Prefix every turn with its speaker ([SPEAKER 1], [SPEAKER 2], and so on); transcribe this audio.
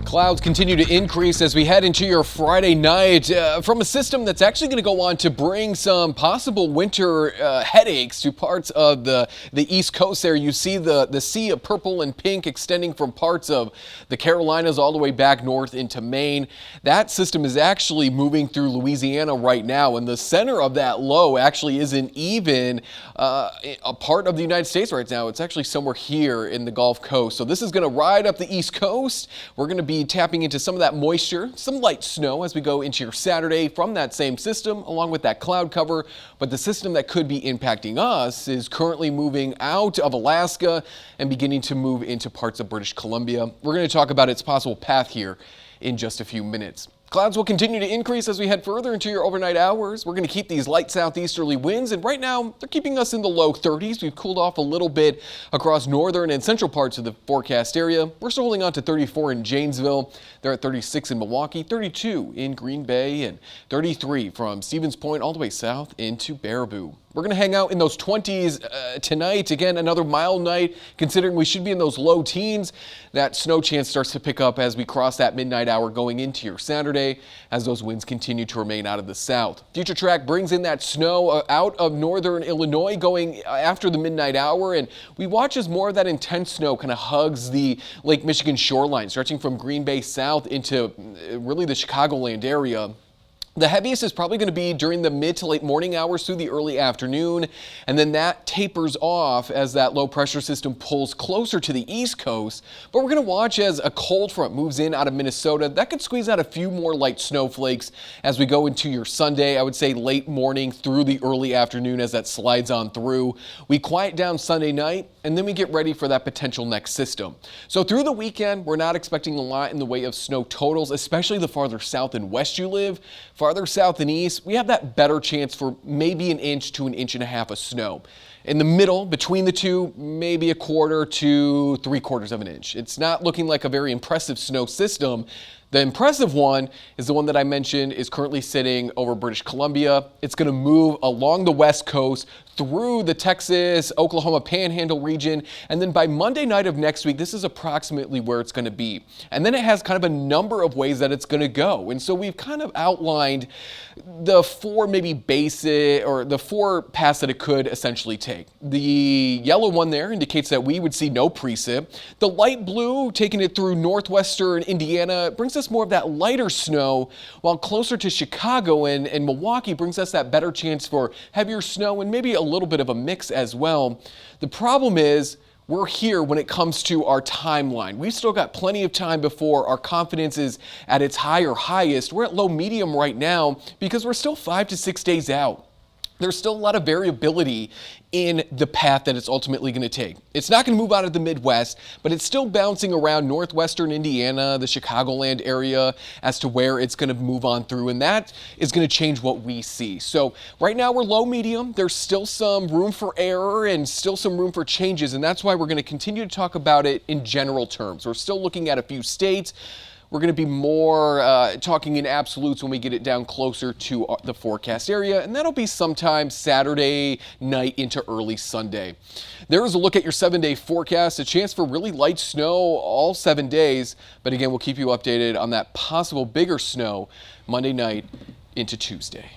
[SPEAKER 1] Clouds continue to increase as we head into your Friday night from a system that's actually going to go on to bring some possible winter headaches to parts of the East Coast there. You see the sea of purple and pink extending from parts of the Carolinas all the way back north into Maine. That system is actually moving through Louisiana right now, and the center of that low actually isn't even a part of the United States right now. It's actually somewhere here in the Gulf Coast. So this is going to ride up the East Coast. We're going to be tapping into some of that moisture, some light snow as we go into your Saturday from that same system along with that cloud cover. But the system that could be impacting us is currently moving out of Alaska and beginning to move into parts of British Columbia. We're going to talk about its possible path here in just a few minutes. Clouds will continue to increase as we head further into your overnight hours. We're going to keep these light southeasterly winds, and right now they're keeping us in the low 30s. We've cooled off a little bit across northern and central parts of the forecast area. We're still holding on to 34 in Janesville. They're at 36 in Milwaukee, 32 in Green Bay, and 33 from Stevens Point all the way south into Baraboo. We're going to hang out in those 20s tonight. Again, another mild night, considering we should be in those low teens. That snow chance starts to pick up as we cross that midnight hour going into your Saturday as those winds continue to remain out of the south. Future Track brings in that snow out of northern Illinois going after the midnight hour, and we watch as more of that intense snow kind of hugs the Lake Michigan shoreline, stretching from Green Bay south into really the Chicagoland area. The heaviest is probably going to be during the mid to late morning hours through the early afternoon, and then that tapers off as that low pressure system pulls closer to the East Coast. But we're going to watch as a cold front moves in out of Minnesota. That could squeeze out a few more light snowflakes as we go into your Sunday. I would say late morning through the early afternoon as that slides on through. We quiet down Sunday night, and then we get ready for that potential next system. So through the weekend, we're not expecting a lot in the way of snow totals, especially the farther south and west you live. Farther south and east, we have that better chance for maybe an inch to an inch and a half of snow. In the middle, between the two, maybe a quarter to 3/4 of an inch. It's not looking like a very impressive snow system. The impressive one is the one that I mentioned is currently sitting over British Columbia. It's going to move along the west coast through the Texas, Oklahoma Panhandle region, and then by Monday night of next week, this is approximately where it's going to be. And then it has kind of a number of ways that it's going to go. And so we've kind of outlined the four maybe basic, or the four paths that it could essentially take. The yellow one there indicates that we would see no precip. The light blue, taking it through northwestern Indiana, brings us more of that lighter snow, while closer to Chicago and Milwaukee brings us that better chance for heavier snow and maybe a little bit of a mix as well. The problem is we're here when it comes to our timeline. We've still got plenty of time before our confidence is at its high or highest. We're at low medium right now because we're still 5 to 6 days out. There's still a lot of variability in the path that it's ultimately going to take. It's not going to move out of the Midwest, but it's still bouncing around northwestern Indiana, the Chicagoland area, as to where it's going to move on through, and that is going to change what we see. So right now we're low medium. There's still some room for error and still some room for changes, and that's why we're going to continue to talk about it in general terms. We're still looking at a few states. We're going to be more talking in absolutes when we get it down closer to the forecast area, and that'll be sometime Saturday night into early Sunday. There is a look at your 7-day forecast, a chance for really light snow all 7 days, but again, we'll keep you updated on that possible bigger snow Monday night into Tuesday.